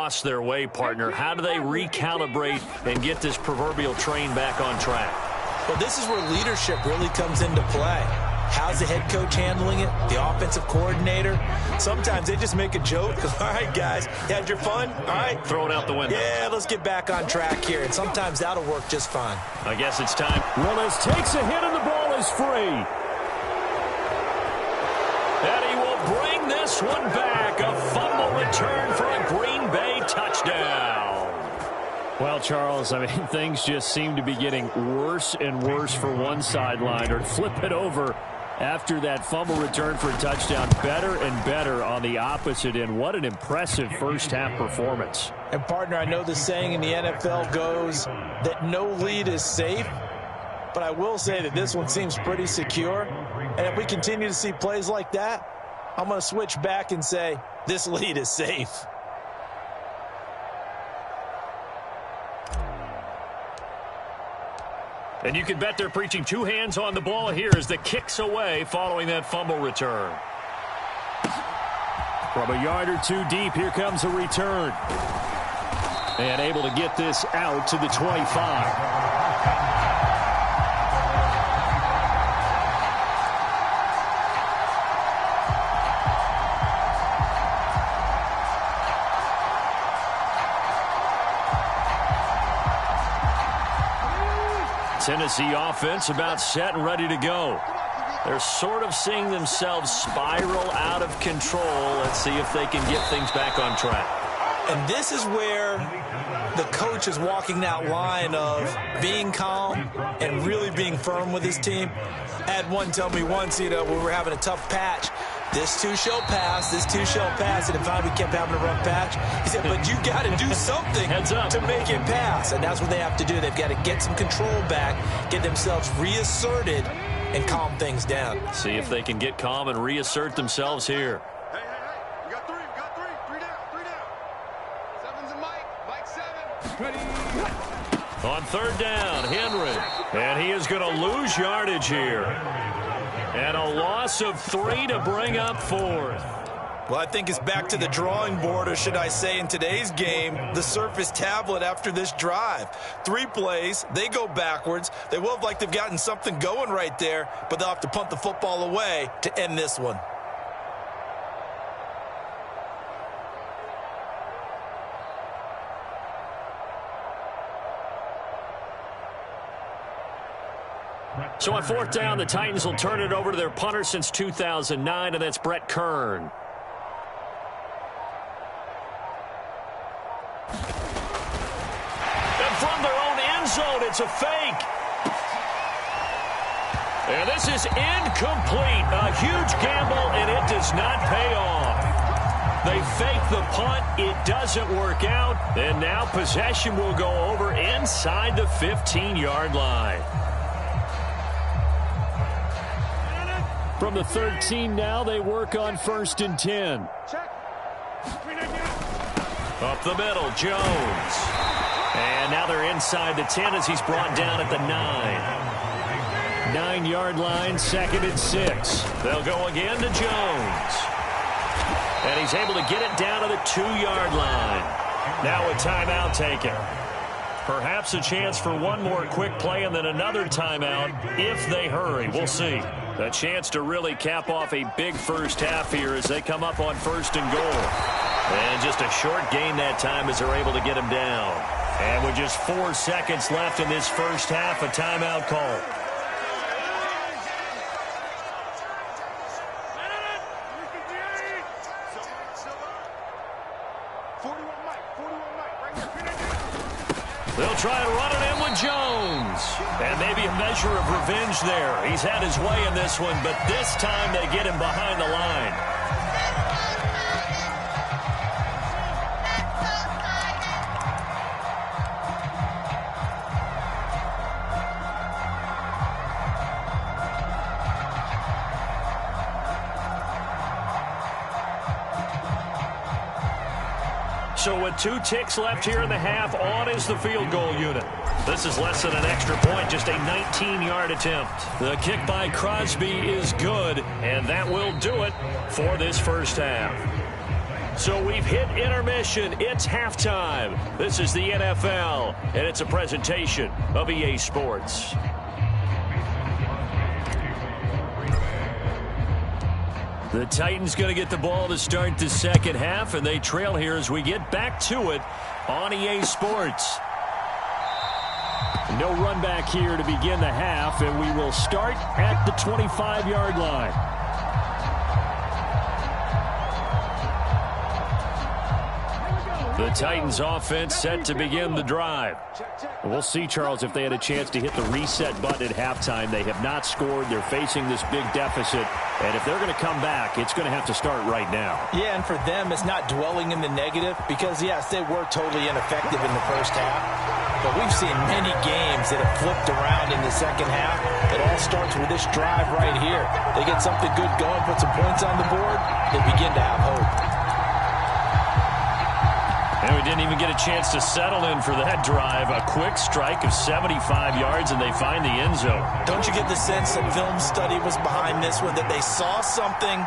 lost their way, partner. How do they recalibrate and get this proverbial train back on track? Well, this is where leadership really comes into play. How's the head coach handling it? The offensive coordinator? Sometimes they just make a joke. All right, guys, you had your fun? All right. Throw it out the window. Yeah, let's get back on track here. And sometimes that'll work just fine. I guess it's time. Willis takes a hit and the ball is free. And he will bring this one back. A fumble return for a Green Bay touchdown. Well, Charles, I mean, things just seem to be getting worse and worse for one sideline. Or flip it over after that fumble return for a touchdown. Better and better on the opposite end. What an impressive first-half performance. And, partner, I know the saying in the NFL goes that no lead is safe. But I will say that this one seems pretty secure. And if we continue to see plays like that, I'm going to switch back and say this lead is safe. And you can bet they're preaching two hands on the ball here as the kick's away following that fumble return. From a yard or two deep, here comes a return. And able to get this out to the 25. Tennessee offense about set and ready to go. They're sort of seeing themselves spiral out of control. Let's see if they can get things back on track. And this is where the coach is walking that line of being calm and really being firm with his team. I had one tell me once, when we were having a tough patch, this too shall pass, this too shall pass, and finally we kept having a rough patch. He said, but you got to do something to make it pass, and that's what they have to do. They've got to get some control back, get themselves reasserted, and calm things down. See if they can get calm and reassert themselves here. Hey, we got three, three down. Seven's a Mike 7. On third down, Henry, and he is going to lose yardage here. And a loss of 3 to bring up fourth. Well, I think it's back to the drawing board, or should I say in today's game, the Surface tablet after this drive. 3 plays, they go backwards. They will have like they've gotten something going right there, but they'll have to punt the football away to end this one. So on fourth down, the Titans will turn it over to their punter since 2009, and that's Brett Kern. And from their own end zone, it's a fake. And this is incomplete. A huge gamble, and it does not pay off. They fake the punt. It doesn't work out. And now possession will go over inside the 15-yard line. From the 13 now, they work on 1st and 10. Up the middle, Jones. And now they're inside the 10 as he's brought down at the 9. 9-yard line, 2nd and 6. They'll go again to Jones. And he's able to get it down to the 2-yard line. Now a timeout taken. Perhaps a chance for one more quick play and then another timeout if they hurry. We'll see. A chance to really cap off a big first half here as they come up on 1st and goal. And just a short gain that time as they're able to get him down. And with just 4 seconds left in this first half, a timeout call. They'll try and run it in with Jones. And maybe a measure of revenge there. He's had his way in this one, but this time they get him behind the line. So with 2 ticks left here in the half, on is the field goal unit. This is less than an extra point, just a 19-yard attempt. The kick by Crosby is good, and that will do it for this first half. So we've hit intermission. It's halftime. This is the NFL, and it's a presentation of EA Sports. The Titans going to get the ball to start the second half, and they trail here as we get back to it on EA Sports. No run back here to begin the half, and we will start at the 25-yard line. The Titans offense set to begin the drive. We'll see, Charles, if they had a chance to hit the reset button at halftime. They have not scored. They're facing this big deficit. And if they're going to come back, it's going to have to start right now. Yeah, and for them, it's not dwelling in the negative because, yes, they were totally ineffective in the first half. But we've seen many games that have flipped around in the second half. It all starts with this drive right here. They get something good going, put some points on the board, they begin to have hope. And we didn't even get a chance to settle in for that drive. A quick strike of 75 yards, and they find the end zone. Don't you get the sense that film study was behind this one, that they saw something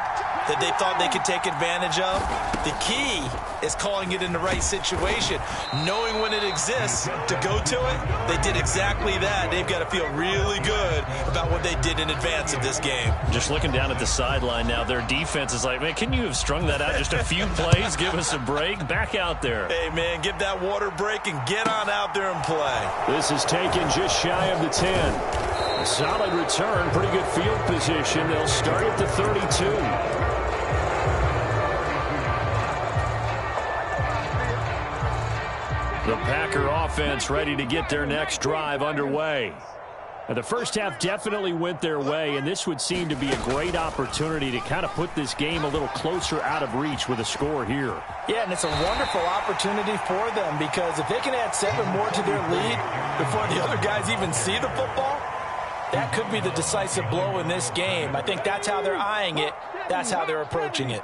that they thought they could take advantage of? The key is calling it in the right situation, knowing when it exists to go to it. They did exactly that. They've got to feel really good about what they did in advance of this game. Just looking down at the sideline now, their defense is like, man, can you have strung that out just a few plays? Give us a break. Back out there. Hey, man, give that water break and get on out there and play. This is taken just shy of the 10. A solid return, pretty good field position. They'll start at the 32. The Packer offense ready to get their next drive underway. Now, the first half definitely went their way, and this would seem to be a great opportunity to kind of put this game a little closer out of reach with a score here. Yeah, and it's a wonderful opportunity for them because if they can add 7 more to their lead before the other guys even see the football, that could be the decisive blow in this game. I think that's how they're eyeing it. That's how they're approaching it.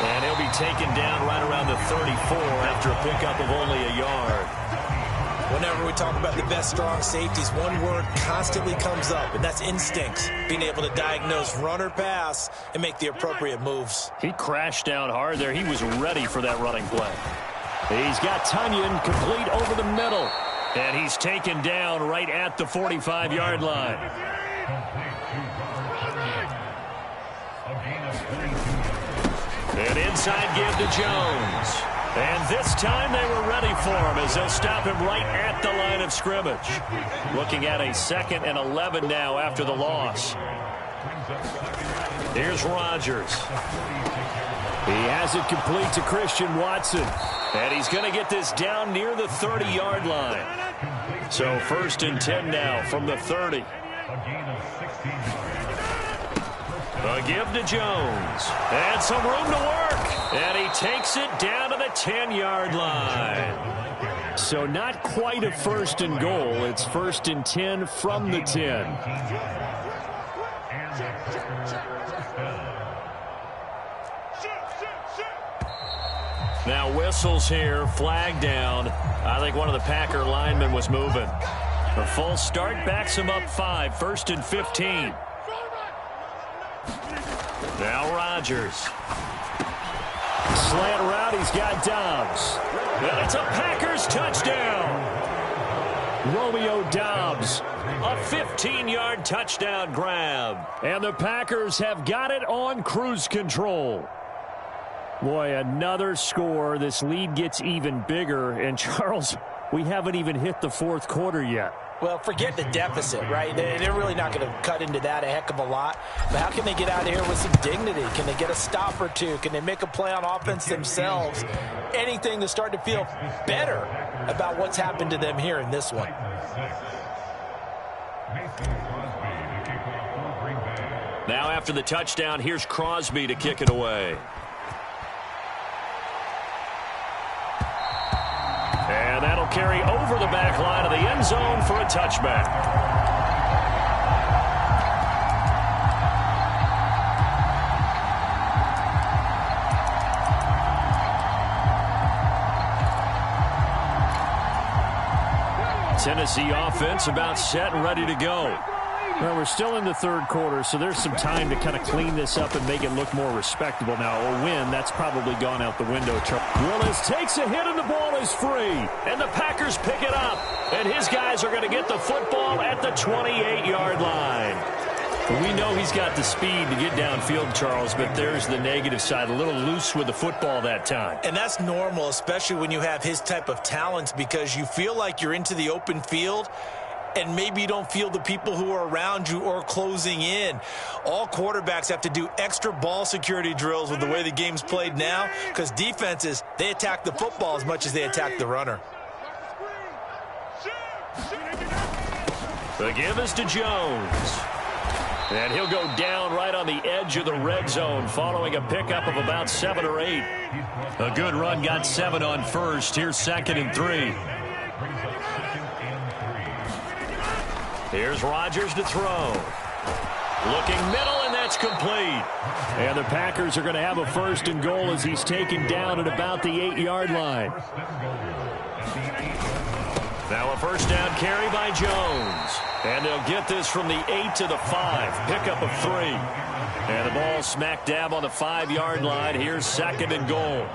And he'll be taken down right around the 34 after a pickup of only a yard. Whenever we talk about the best strong safeties, one word constantly comes up, and that's instincts. Being able to diagnose run or pass and make the appropriate moves. He crashed down hard there. He was ready for that running play. He's got Tunyon complete over the middle. And he's taken down right at the 45-yard line. An inside give to Jones. And this time they were ready for him as they'll stop him right at the line of scrimmage. Looking at a 2nd and 11 now after the loss. Here's Rodgers. He has it complete to Christian Watson. And he's going to get this down near the 30-yard line. So 1st and 10 now from the 30. A give to Jones. And some room to work. And he takes it down to the 10-yard line. So not quite a 1st and goal. It's 1st and 10 from the 10. Now whistles here, flag down. I think one of the Packer linemen was moving. A false start backs him up 5, 1st and 15. Now Rodgers. Slant route, he's got Dobbs. And it's a Packers touchdown. Romeo Dobbs. A 15-yard touchdown grab. And the Packers have got it on cruise control. Boy, another score. This lead gets even bigger. And, Charles, we haven't even hit the 4th quarter yet. Well, forget the deficit, right? They're really not going to cut into that a heck of a lot. But how can they get out of here with some dignity? Can they get a stop or two? Can they make a play on offense themselves? Anything to start to feel better about what's happened to them here in this one. Now after the touchdown, here's Crosby to kick it away. And that'll carry over the back line of the end zone for a touchback. Tennessee offense about set and ready to go. Well, we're still in the third quarter, so there's some time to kind of clean this up and make it look more respectable. Now, a win, that's probably gone out the window. Willis takes a hit, and the ball is free. And the Packers pick it up. And his guys are going to get the football at the 28-yard line. We know he's got the speed to get downfield, Charles, but there's the negative side. A little loose with the football that time. And that's normal, especially when you have his type of talents, because you feel like you're into the open field, and maybe you don't feel the people who are around you or closing in. All quarterbacks have to do extra ball security drills with the way the game's played now, because defenses, they attack the football as much as they attack the runner. The give is to Jones. And he'll go down right on the edge of the red zone following a pickup of about 7 or 8. A good run got 7 on first. Here's 2nd and 3. Here's Rodgers to throw. Looking middle, and that's complete. And the Packers are going to have a 1st and goal as he's taken down at about the 8-yard line. Now a 1st down carry by Jones. And they'll get this from the 8 to the 5. Pickup of 3. And the ball smack dab on the 5-yard line. Here's 2nd and goal.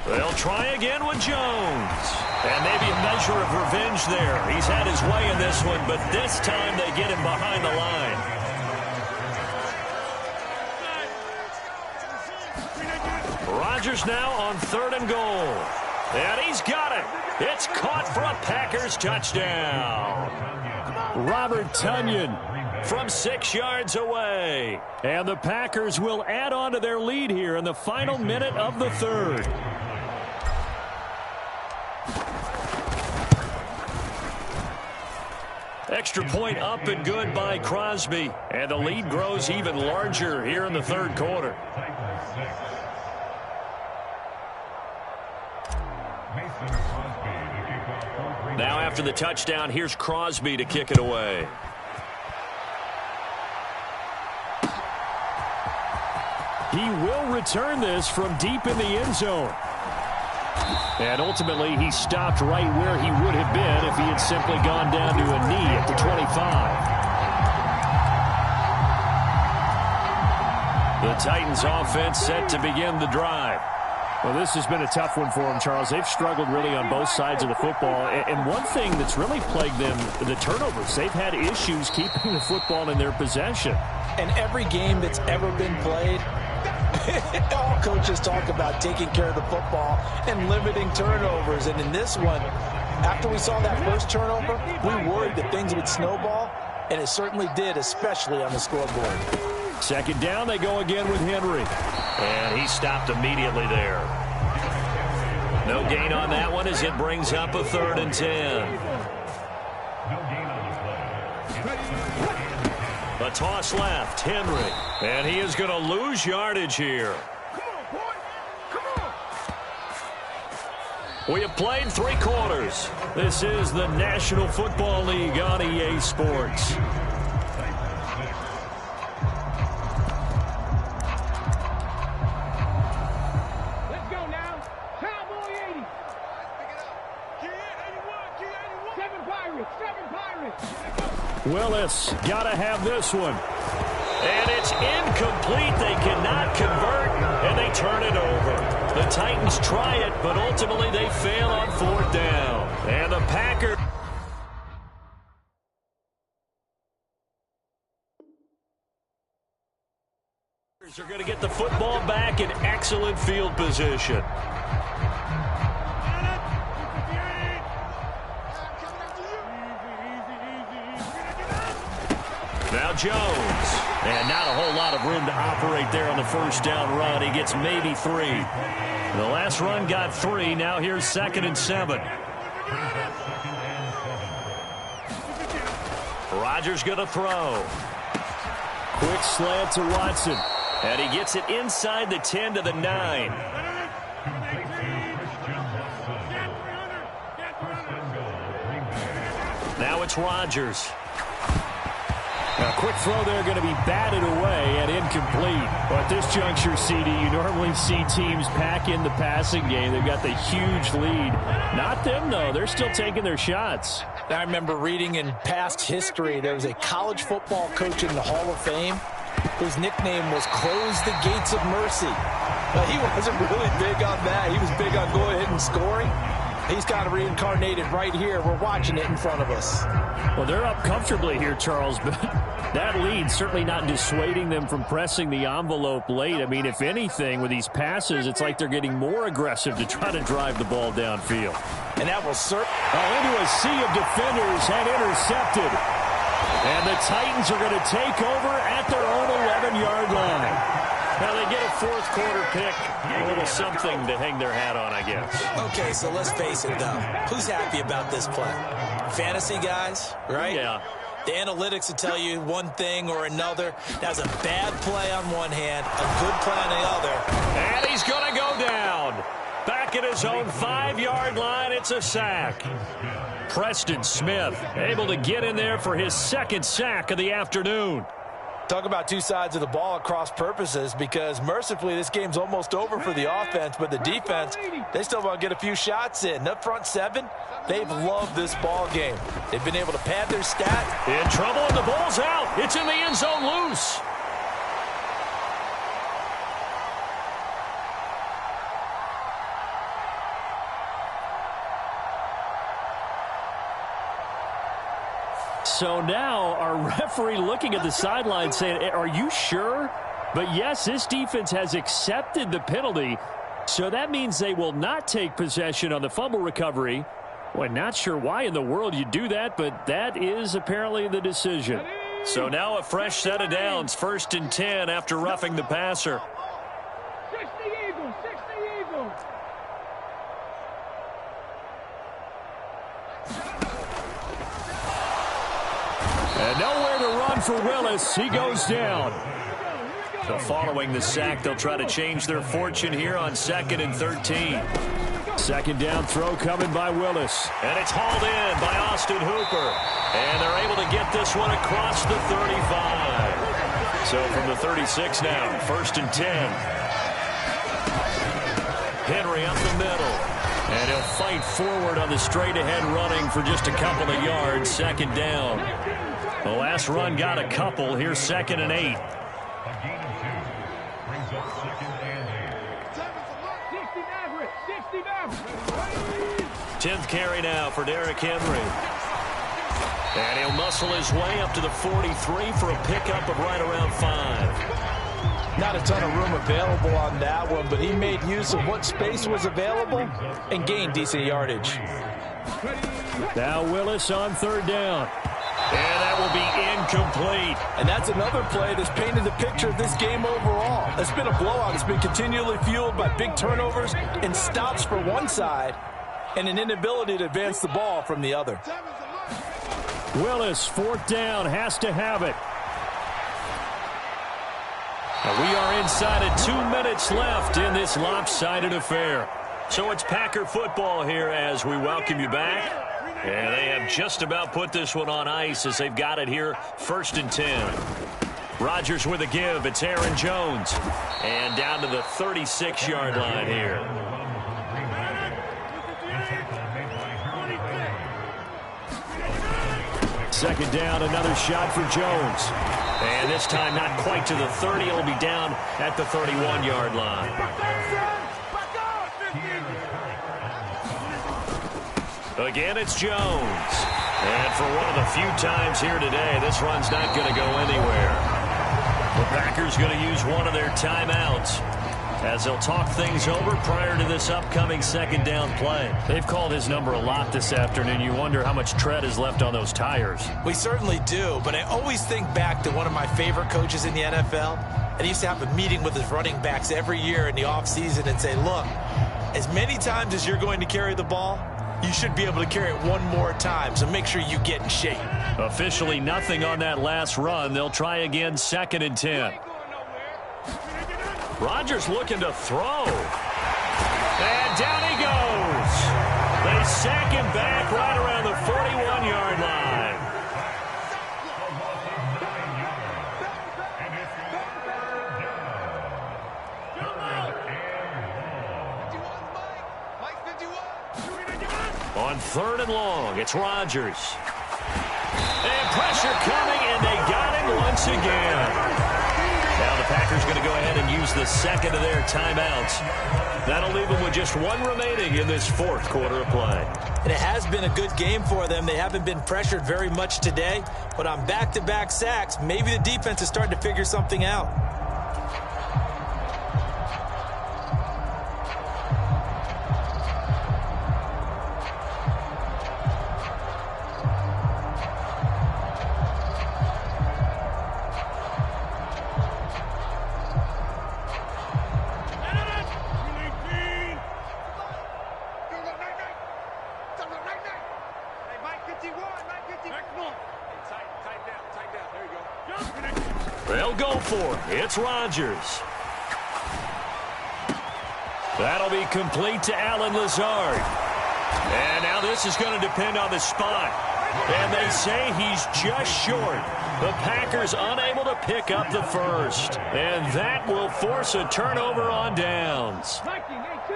They'll try again with Jones. And maybe a measure of revenge there. He's had his way in this one, but this time they get him behind the line. Rodgers now on 3rd and goal. And he's got it. It's caught for a Packers touchdown. Robert Tonyan from 6 yards away. And the Packers will add on to their lead here in the final minute of the 3rd. Extra point up and good by Crosby. And the lead grows even larger here in the 3rd quarter. Now after the touchdown, here's Crosby to kick it away. He will return this from deep in the end zone. And ultimately, he stopped right where he would have been if he had simply gone down to a knee at the 25. The Titans offense set to begin the drive. Well, this has been a tough one for them, Charles. They've struggled really on both sides of the football. And one thing that's really plagued them, the turnovers. They've had issues keeping the football in their possession. And every game that's ever been played, all coaches talk about taking care of the football and limiting turnovers. And in this one, after we saw that first turnover, we worried that things would snowball, and it certainly did, especially on the scoreboard. 2nd down, they go again with Henry. And he stopped immediately there. No gain on that one as it brings up a 3rd and 10. A toss left, Henry. And he is going to lose yardage here. We have played 3 quarters. This is the National Football League on EA Sports. Willis got to have this one. And it's incomplete. They cannot convert, and they turn it over. The Titans try it, but ultimately they fail on 4th down. And the Packers are going to get the football back in excellent field position. Now Jones. And not a whole lot of room to operate there on the 1st down run. He gets maybe 3. The last run got 3. Now here's 2nd and 7. Rodgers going to throw. Quick slant to Watson. And he gets it inside the 10 to the 9. Now it's Rodgers. A quick throw there going to be batted away and incomplete. But at this juncture, CD, you normally see teams pack in the passing game. They've got the huge lead. Not them, though. They're still taking their shots. I remember reading in past history, there was a college football coach in the Hall of Fame whose nickname was Close the Gates of Mercy. But he wasn't really big on that. He was big on going ahead and scoring. He's kind of reincarnated right here. We're watching it in front of us. Well, they're up comfortably here, Charles, but that lead certainly not dissuading them from pressing the envelope late. I mean, if anything, with these passes, it's like they're getting more aggressive to try to drive the ball downfield. And that will certainly... into a sea of defenders and intercepted. And the Titans are going to take over at their own 11-yard line. Now they get a fourth quarter pick, a little something to hang their hat on, I guess. Okay, so let's face it, though. Who's happy about this play? Fantasy guys, right? Yeah. The analytics will tell you one thing or another. That's a bad play on one hand, a good play on the other. And he's going to go down. Back at his own 5-yard line, it's a sack. Preston Smith able to get in there for his second sack of the afternoon. Talk about two sides of the ball at cross purposes, because mercifully this game's almost over for the offense, but the defense, they still want to get a few shots in. Up front seven, they've loved this ball game. They've been able to pad their stats. In trouble, and the ball's out. It's in the end zone loose. So now our referee looking at the sideline saying, are you sure? But yes, this defense has accepted the penalty. So that means they will not take possession on the fumble recovery. Well, not sure why in the world you do that, but that is apparently the decision. So now a fresh set of downs, 1st and 10 after roughing the passer. 60 Eagles, 60 Eagles. And nowhere to run for Willis. He goes down. So following the sack, they'll try to change their fortune here on 2nd and 13. Second down throw coming by Willis. And it's hauled in by Austin Hooper. And they're able to get this one across the 35. So from the 36 now, 1st and 10. Henry up the middle. And he'll fight forward on the straight-ahead running for just a couple of yards. 2nd down. The last run got a couple. Here's 2nd and 8. 10th carry now for Derrick Henry. And he'll muscle his way up to the 43 for a pickup of right around 5. Not a ton of room available on that one, but he made use of what space was available and gained decent yardage. Now Willis on 3rd down. And that will be incomplete. And that's another play that's painted the picture of this game overall. It's been a blowout. It's been continually fueled by big turnovers and stops for one side and an inability to advance the ball from the other. Willis, 4th down, has to have it. Now we are inside of 2 minutes left in this lopsided affair. So it's Packer football here as we welcome you back. And they have just about put this one on ice as they've got it here, 1st and 10. Rodgers with a give. It's Aaron Jones. And down to the 36-yard line here. Second down, another shot for Jones. And this time not quite to the 30. It'll be down at the 31-yard line. Again, it's Jones. And for one of the few times here today, this run's not going to go anywhere. The Packers going to use one of their timeouts as they'll talk things over prior to this upcoming 2nd down play. They've called his number a lot this afternoon. You wonder how much tread is left on those tires. We certainly do, but I always think back to one of my favorite coaches in the NFL. And he used to have a meeting with his running backs every year in the offseason and say, look, as many times as you're going to carry the ball, you should be able to carry it one more time, so make sure you get in shape. Officially nothing on that last run. They'll try again, 2nd and 10. Rodgers looking to throw. And down he goes. They sack him back right around the 41-yard line. On 3rd and long, it's Rodgers. And pressure coming, and they got him once again. Now the Packers going to go ahead and use the second of their timeouts. That'll leave them with just one remaining in this 4th quarter of play. And it has been a good game for them. They haven't been pressured very much today, but on back-to-back sacks, maybe the defense is starting to figure something out. They'll go for it. It's Rodgers. That'll be complete to Allen Lazard. And now this is going to depend on the spot. And they say he's just short. The Packers unable to pick up the first. And that will force a turnover on downs.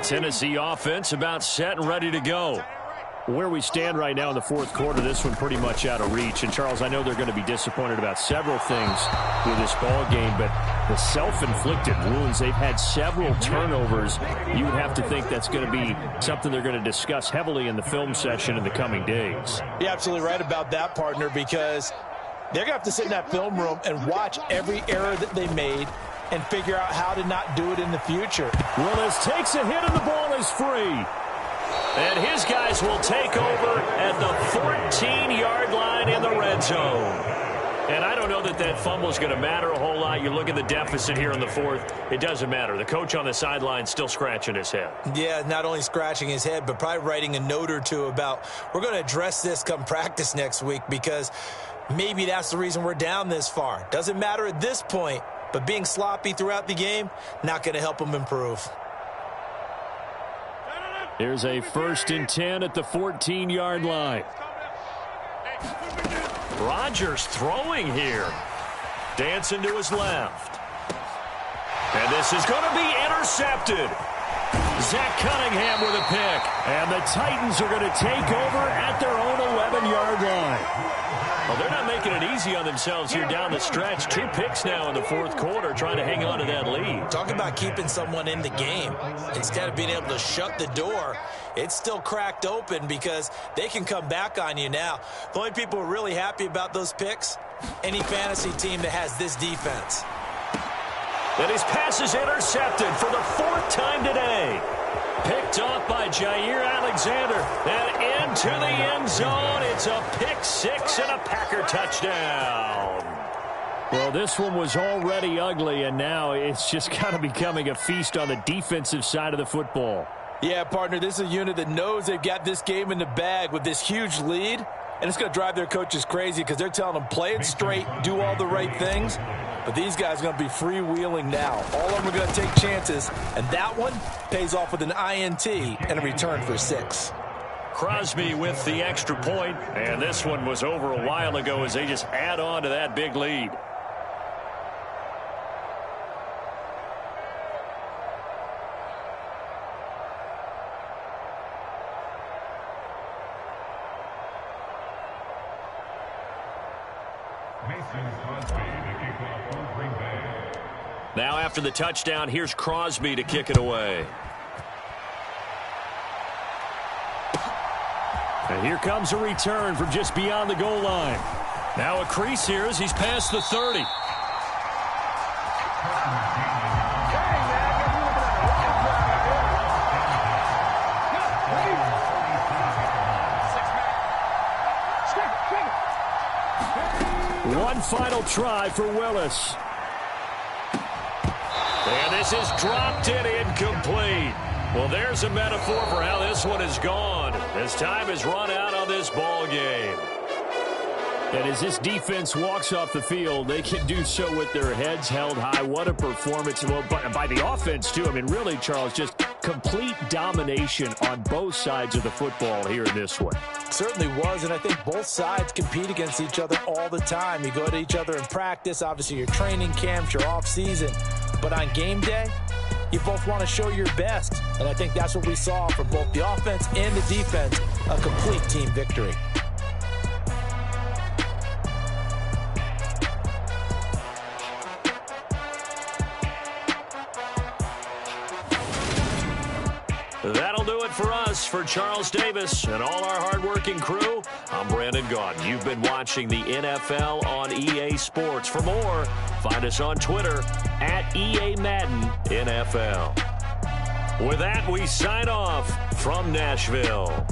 Tennessee offense about set and ready to go. Where we stand right now in the 4th quarter, this one pretty much out of reach. And, Charles, I know they're going to be disappointed about several things with this ball game, but the self-inflicted wounds, they've had several turnovers. You would have to think that's going to be something they're going to discuss heavily in the film session in the coming days. You're absolutely right about that, partner, because they're going to have to sit in that film room and watch every error that they made and figure out how to not do it in the future. Willis takes a hit and the ball is free. And his guys will take over at the 14-yard line in the red zone. And I don't know that that fumble is going to matter a whole lot. You look at the deficit here in the 4th, it doesn't matter. The coach on the sideline still scratching his head. Yeah, not only scratching his head, but probably writing a note or two about, we're going to address this come practice next week, because maybe that's the reason we're down this far. Doesn't matter at this point, but being sloppy throughout the game, not going to help them improve. There's a 1st and 10 at the 14-yard line. Rodgers throwing here. Dancing to his left. And this is going to be intercepted. Zach Cunningham with a pick. And the Titans are going to take over at their own 11-yard line. Well, they're not making it easy on themselves here down the stretch. 2 picks now in the 4th quarter, trying to hang on to that lead. Talk about keeping someone in the game. Instead of being able to shut the door, it's still cracked open because they can come back on you now. The only people who are really happy about those picks, any fantasy team that has this defense. And his pass is intercepted for the 4th time today. Picked off by Jair Alexander. And into the end zone. It's a pick 6 and a Packer touchdown. Well, this one was already ugly, and now it's just kind of becoming a feast on the defensive side of the football. Yeah, partner, this is a unit that knows they've got this game in the bag with this huge lead. And it's going to drive their coaches crazy because they're telling them play it straight, do all the right things. But these guys are going to be freewheeling now. All of them are going to take chances. And that one pays off with an INT and a return for 6. Crosby with the extra point. And this one was over a while ago as they just add on to that big lead. Now after the touchdown, here's Crosby to kick it away. And here comes a return from just beyond the goal line. Now a crease here as he's past the 30. One final try for Willis. And this is dropped in incomplete. Well, there's a metaphor for how this one is gone. As time has run out on this ball game. And as this defense walks off the field, they can do so with their heads held high. What a performance. Well, by the offense, too. I mean, really, Charles, just complete domination on both sides of the football here in this one. Certainly was, and I think both sides compete against each other all the time. You go to each other in practice, obviously your training camps, your off-season. But on game day, you both want to show your best. And I think that's what we saw from both the offense and the defense a complete team victory. That'll do it for us. For Charles Davis and all our hardworking crew, I'm Brandon Gaudin. You've been watching the NFL on EA Sports. For more, find us on Twitter at EA Madden NFL. With that, we sign off from Nashville.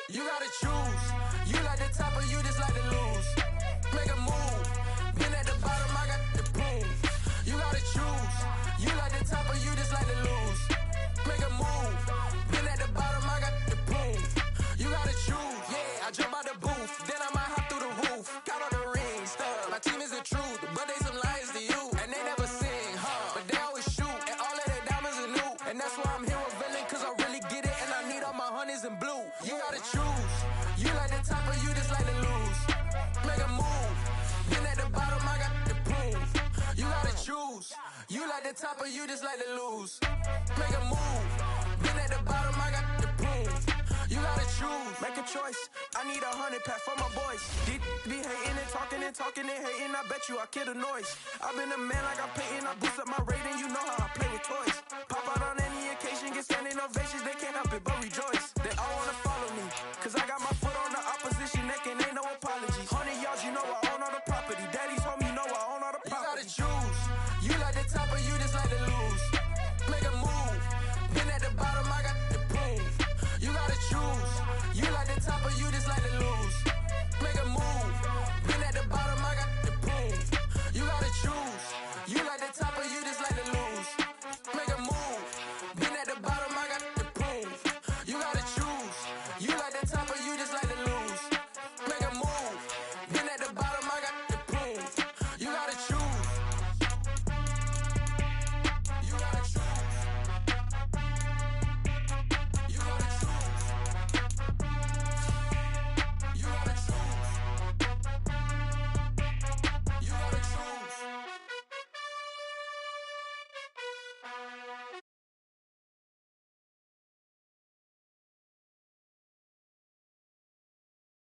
You gotta choose. You like the top or you just like to lose. Make a move. Been at the bottom, I got the prove. You gotta choose. You like the top or you just like to lose. Make a move. Been at the bottom, I got the prove. You gotta choose. Yeah, I jump out the booth, then I might hop through the roof. Count on the rings, stuff. My team is the truth, but they some liars to you. And they never sing, but they always shoot. And all of their diamonds are new. And that's why I'm here with villain, cause I really get it. And I need all my honeys in blue. You gotta choose. You like the top or you just like to lose. Make a move. Been at the bottom, I got the proof. You gotta choose. You like the top or you just like to lose. Make a move. Been at the bottom, I got the proof. You gotta choose. Make a choice. I need 100 pack for my boys. Be hating and talking and hating. I bet you I kill the noise. I've been a man like I'm Peyton. I boost up my rating. You know how I play with toys. Pop out on any occasion, get standing ovations. They can't help it but rejoice. They all wanna follow.